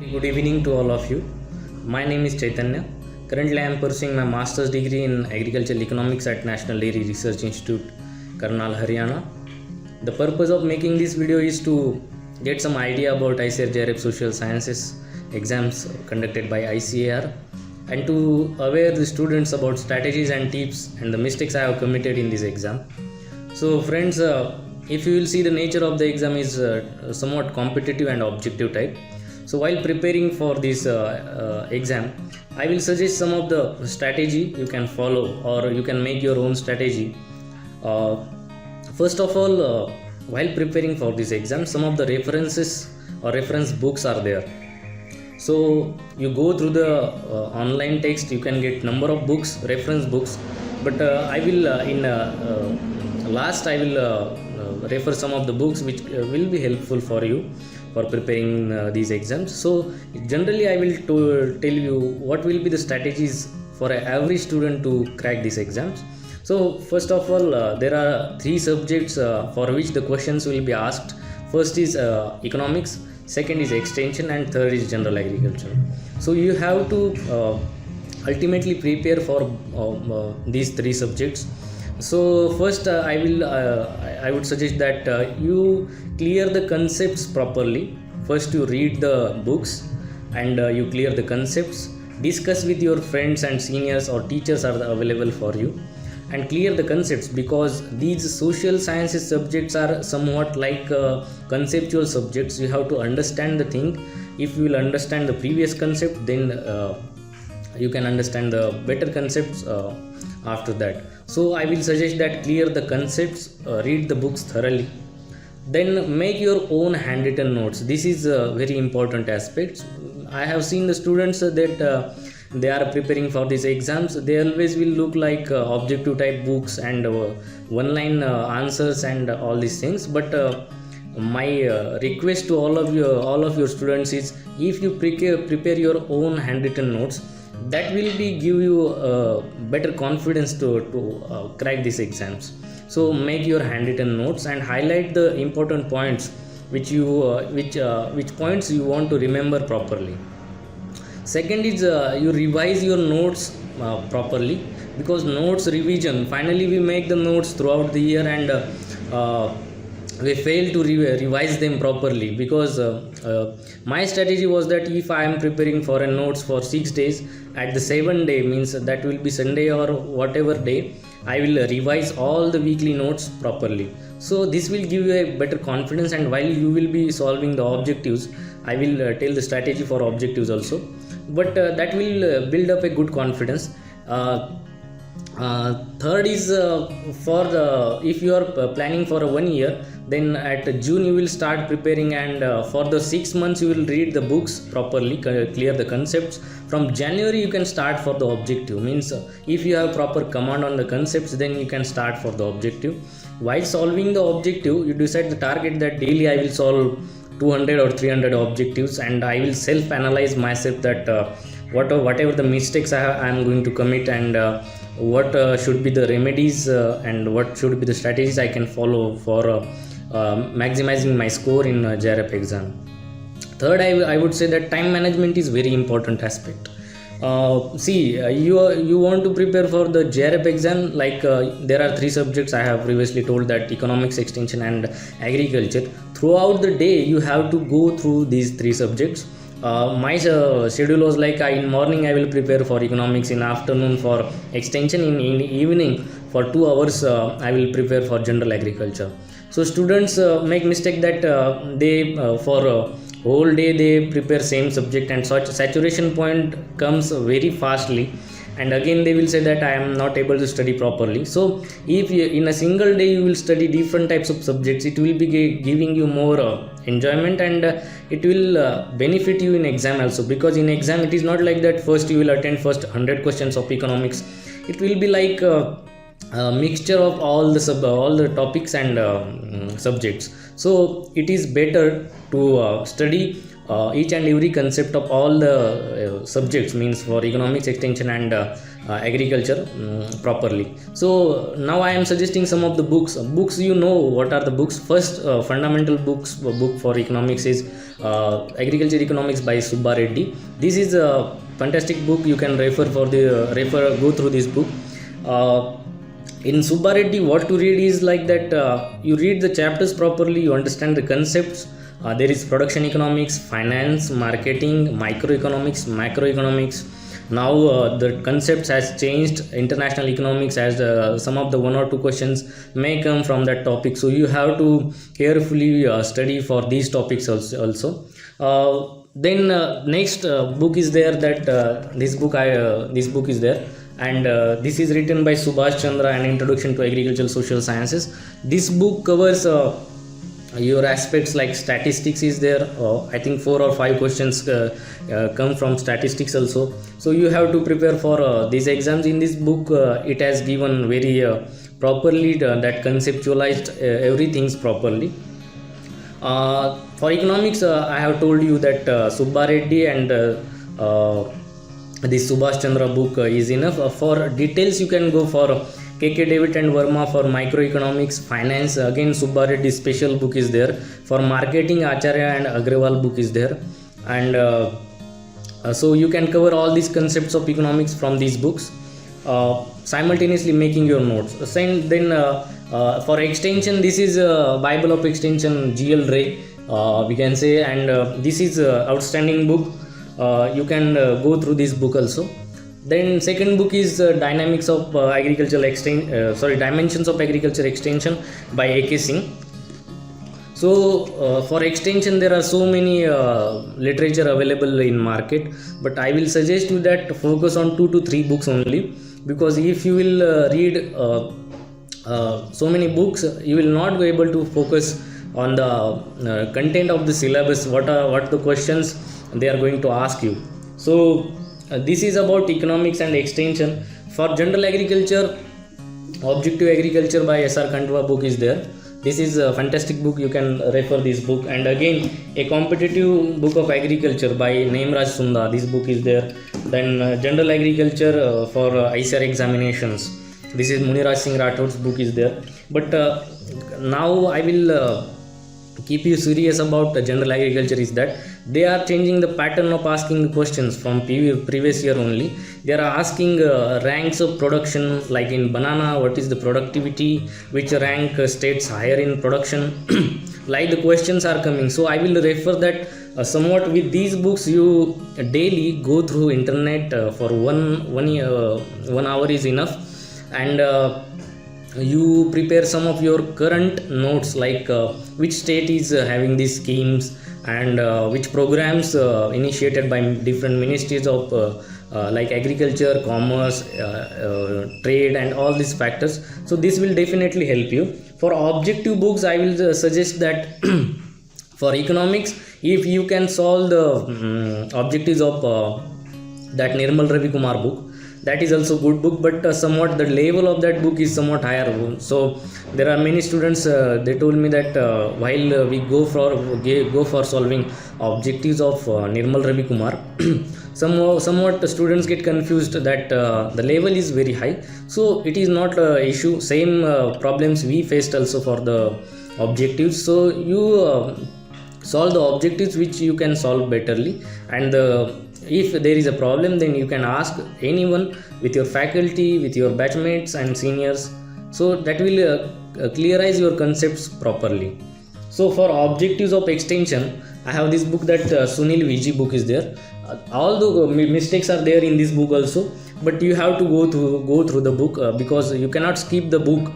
Good evening to all of you. My name is Chaitanya. Currently, I am pursuing my master's degree in agricultural economics at National Dairy Research Institute, Karnal, Haryana. The purpose of making this video is to get some idea about ICAR JRF Social Sciences exams conducted by ICAR and to aware the students about strategies and tips and the mistakes I have committed in this exam. So, friends, if you will see, the nature of the exam is somewhat competitive and objective type. So while preparing for this exam, I will suggest some of the strategy you can follow or you can make your own strategy. First of all, while preparing for this exam, some of the references or reference books are there. So you go through the online text, you can get number of books, reference books. But I will last I will refer some of the books which will be helpful for you for preparing these exams. So generally I will tell you what will be the strategies for every student to crack these exams. So first of all, there are three subjects for which the questions will be asked. First is economics, second is extension, and third is general agriculture. So you have to ultimately prepare for these three subjects. So first I would suggest that you clear the concepts properly. First you read the books and you clear the concepts, discuss with your friends and seniors or teachers are available for you, and clear the concepts, because these social sciences subjects are somewhat like conceptual subjects. You have to understand the thing. If you will understand the previous concept, then you can understand the better concepts after that. So I will suggest that clear the concepts, read the books thoroughly, then make your own handwritten notes. This is a very important aspect. I have seen the students that they are preparing for these exams, they always will look like objective type books and one line answers and all these things. But my request to all of your students is, if you prepare your own handwritten notes, that will be give you better confidence to crack these exams. So make your handwritten notes and highlight the important points which points you want to remember properly. Second is you revise your notes properly, because notes revision, finally we make the notes throughout the year and we fail to revise them properly. Because my strategy was that if I am preparing for a notes for 6 days, at the 7th day, means that will be Sunday or whatever day, I will revise all the weekly notes properly. So this will give you a better confidence, and while you will be solving the objectives, I will tell the strategy for objectives also, but that will build up a good confidence. Third is for the, if you are planning for a 1 year, then at June you will start preparing, and for the 6 months you will read the books properly, clear the concepts. From January you can start for the objective, means if you have proper command on the concepts, then you can start for the objective. While solving the objective, you decide the target that daily I will solve 200 or 300 objectives, and I will self analyze myself that whatever the mistakes I am going to commit, and what should be the remedies and what should be the strategies I can follow for maximizing my score in JRF exam. Third, I would say that time management is very important aspect. You want to prepare for the JRF exam, like there are three subjects I have previously told, that economics, extension and agriculture. Throughout the day you have to go through these three subjects. My schedule was like, in morning I will prepare for economics, in afternoon for extension, in evening for 2 hours I will prepare for general agriculture. So students make mistake that they for whole day they prepare same subject, and such saturation point comes very fastly, and again they will say that I am not able to study properly. So if you, in a single day you will study different types of subjects, it will be giving you more enjoyment, and it will benefit you in exam also. Because in exam it is not like that first you will attend first 100 questions of economics. It will be like a mixture of all the topics and subjects. So it is better to study each and every concept of all the subjects, means for economics, extension and agriculture properly. So now I am suggesting some of the books. You know what are the books? First fundamental book for economics is Agriculture Economics by Subba Reddy. This is a fantastic book. You can go through this book. In Subba Reddy, what to read is like that, you read the chapters properly, you understand the concepts. There is production economics, finance, marketing, microeconomics, macroeconomics. Now the concepts has changed. International economics, as some of the one or two questions may come from that topic. So you have to carefully study for these topics also. Then next book is there, that this book is there, and this is written by Subhash Chandra, An Introduction to Agricultural Social Sciences. This book covers your aspects like statistics is there. I think 4 or 5 questions come from statistics also. So you have to prepare for these exams. In this book it has given very properly that conceptualized everything's properly. For economics, I have told you that Subba Reddy and this Subhash Chandra book is enough. For details you can go for KK David and Verma for microeconomics. Finance, again Subba Reddy's special book is there. For marketing, Acharya and Agrawal book is there. And so you can cover all these concepts of economics from these books, simultaneously making your notes. Then for extension, this is Bible of Extension, GL Ray, we can say, and this is outstanding book. You can go through this book also. Then second book is Dimensions of Agriculture Extension by A.K. Singh. So for extension there are so many literature available in market, but I will suggest you that focus on 2 to 3 books only, because if you will read so many books, you will not be able to focus on the content of the syllabus, what the questions they are going to ask you. So this is about economics and extension. For general agriculture, Objective Agriculture by S.R. Khandwa book is there. This is a fantastic book, you can refer this book. And again, a competitive book of agriculture by Nemraj Sunda, this book is there. Then general agriculture for ICAR examinations, this is Muniraj Singh Rathod's book is there. But now I will keep you serious about general agriculture is that they are changing the pattern of asking questions from previous year only. They are asking ranks of production, like in banana, what is the productivity, which rank states higher in production, like the questions are coming. So I will refer that somewhat with these books. You daily go through internet for one hour is enough, and you prepare some of your current notes, like which state is having these schemes, and which programs initiated by different ministries of like agriculture, commerce, trade, and all these factors. So this will definitely help you. For objective books, I will suggest that for economics, if you can solve the objectives of that Nirmal Ravi Kumar book, that is also good book, but somewhat the level of that book is somewhat higher. So there are many students, they told me that while we go for solving objectives of Nirmal Ravi Kumar, somewhat the students get confused that the level is very high. So it is not an issue. Same problems we faced also for the objectives. So you solve the objectives which you can solve betterly, and if there is a problem, then you can ask anyone with your faculty, with your batchmates and seniors. So that will clearize your concepts properly. So for objectives of extension, I have this book, that Sunil VG book is there. All the mistakes are there in this book also, but you have to go through the book, because you cannot skip the book,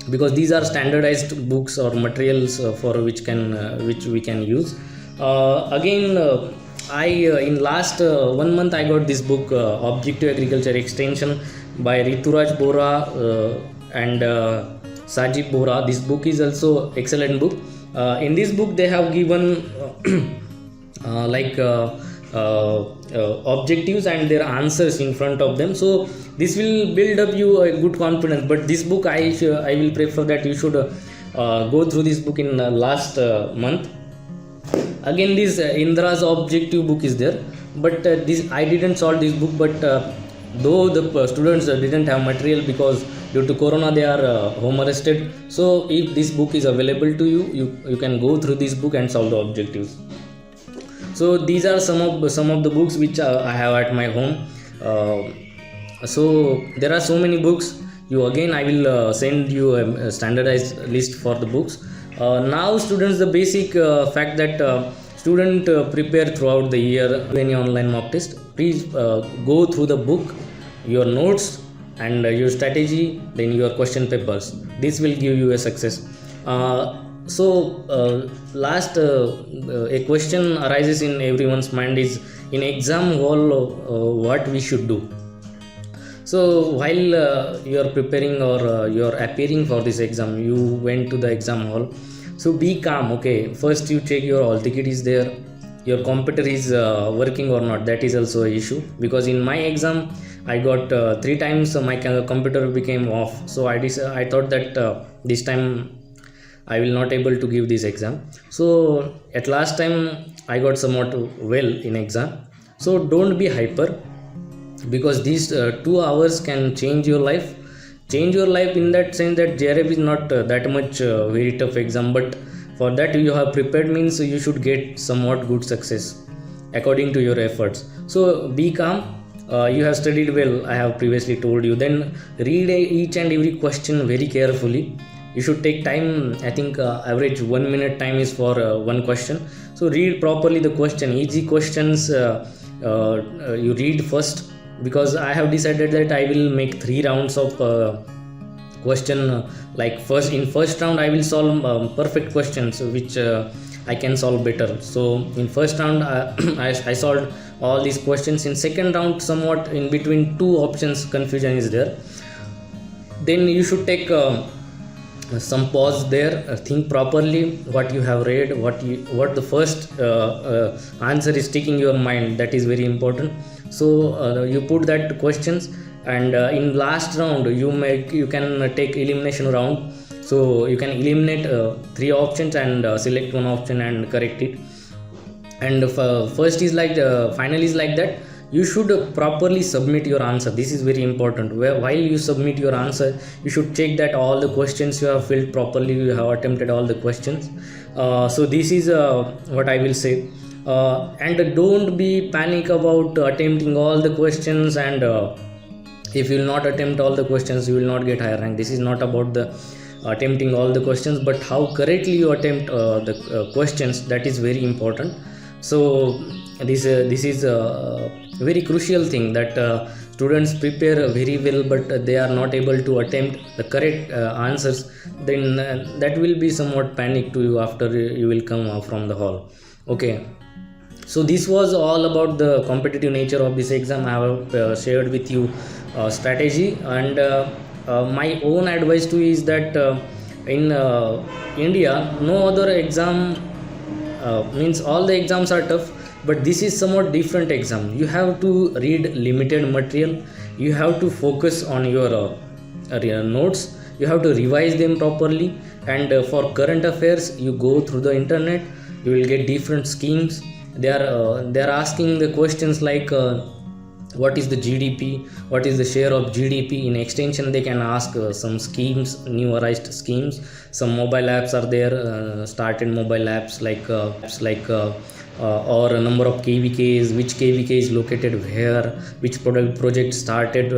because these are standardized books or materials for which we can use. Again, in last 1 month I got this book, Objective Agriculture Extension by Rituraj Bora and Sajib Bora. This book is also excellent book. In this book they have given objectives and their answers in front of them. So this will build up you a good confidence. But this book I will prefer that you should go through this book in last month. again this Indra's objective book is there, but this I didn't solve this book, but though the students didn't have material because due to corona they are home arrested. So if this book is available to you, you can go through this book and solve the objectives. So these are some of the books which I have at my home. So there are so many books. I will send you a standardized list for the books. Now students, the basic fact that student prepare throughout the year any online mock test. Please go through the book, your notes and your strategy, then your question papers. This will give you a success. Last a question arises in everyone's mind is, in exam hall what we should do. So while you are preparing or you are appearing for this exam, you went to the exam hall. So be calm. Okay, first you check your hall ticket is there, your computer is working or not. That is also an issue, because in my exam I got 3 times my computer became off. So I thought that this time I will not able to give this exam. So at last time I got somewhat well in exam. So don't be hyper, because these 2 hours can change your life. Change your life in that sense that JRF is not that much very tough exam, but for that you have prepared means you should get somewhat good success according to your efforts. So be calm. You have studied well, I have previously told you. Then read each and every question very carefully. You should take time. I think average 1 minute time is for one question. So read properly the question. Easy questions you read first, because I have decided that I will make 3 rounds of question. Like in first round I will solve perfect questions which I can solve better. So in first round I solved all these questions. In second round, somewhat in between 2 options confusion is there. Then you should take some pause there, think properly what you have read, what the first answer is taking your mind. That is very important. So you put that questions, and in last round you can take elimination round. So you can eliminate 3 options and select 1 option and correct it. And first is like final is like that. You should properly submit your answer. This is very important. While you submit your answer, you should check that all the questions you have filled properly, you have attempted all the questions. So this is what I will say. And don't be panic about attempting all the questions, and if you will not attempt all the questions, you will not get higher rank. This is not about the attempting all the questions, but how correctly you attempt the questions. That is very important. So this is a very crucial thing, that students prepare very well but they are not able to attempt the correct answers. Then that will be somewhat panic to you after you will come from the hall. Okay, so this was all about the competitive nature of this exam. I have shared with you strategy, and my own advice to you is that in India no other exam means all the exams are tough, but this is somewhat different exam. You have to read limited material, you have to focus on your notes, you have to revise them properly, and for current affairs you go through the internet, you will get different schemes. They are asking the questions like what is the GDP, what is the share of GDP. In extension they can ask some schemes, new arised schemes. Some mobile apps are there, started mobile apps like or a number of KVKs, which KVK is located where, which project started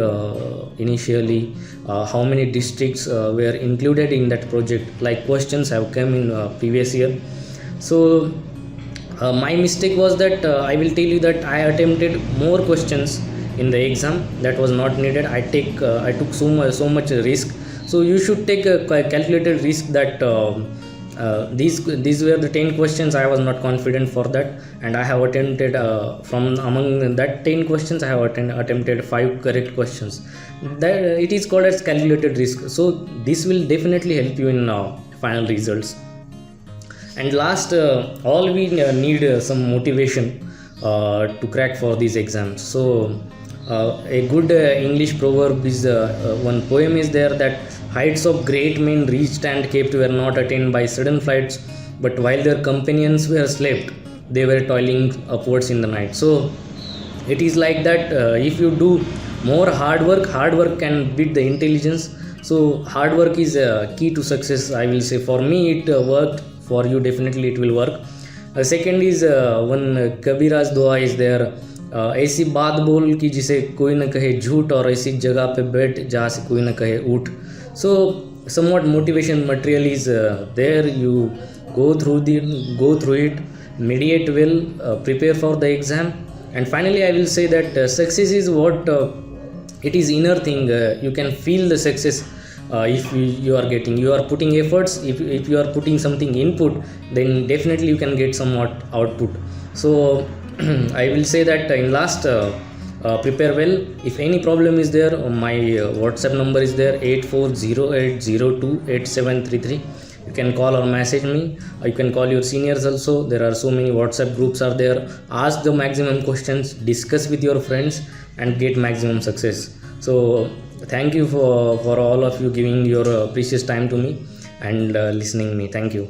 initially, how many districts were included in that project. Like questions have come in previous year. So my mistake was that I will tell you that I attempted more questions in the exam that was not needed. I took so much risk. So you should take a calculated risk. That these were the 10 questions. I was not confident for that, and I have attempted from among that 10 questions I have attempted 5 correct questions. That it is called as calculated risk. So this will definitely help you in final results. And last, all we need some motivation to crack for these exams. So a good English proverb is one poem is there, that heights of great men reached and kept were not attained by sudden flights, but while their companions were slept. they were toiling upwards in the night. So it is like that. If you do more hard work can beat the intelligence. So hard work is key to success, I will say. For me it worked, for you definitely it will work. Second is one Kabiraj दुआ is there. ऐसी बात बोल कि जिसे कोई न कहे झूठ, और ऐसी जगह पे बैठ जहाँ से कोई न कहे उठ. So somewhat motivation material is there. You go through it, mediate well, prepare for the exam. And finally I will say that success is what it is inner thing. You can feel the success. If you are putting efforts, if you are putting something input, then definitely you can get somewhat output. So I will say that in last, prepare well. If any problem is there, my WhatsApp number is there, 8408028733. You can call or message me. You can call your seniors also. There are so many WhatsApp groups are there. Ask the maximum questions, discuss with your friends, and get maximum success. So thank you for all of you giving your precious time to me and listening me. Thank you.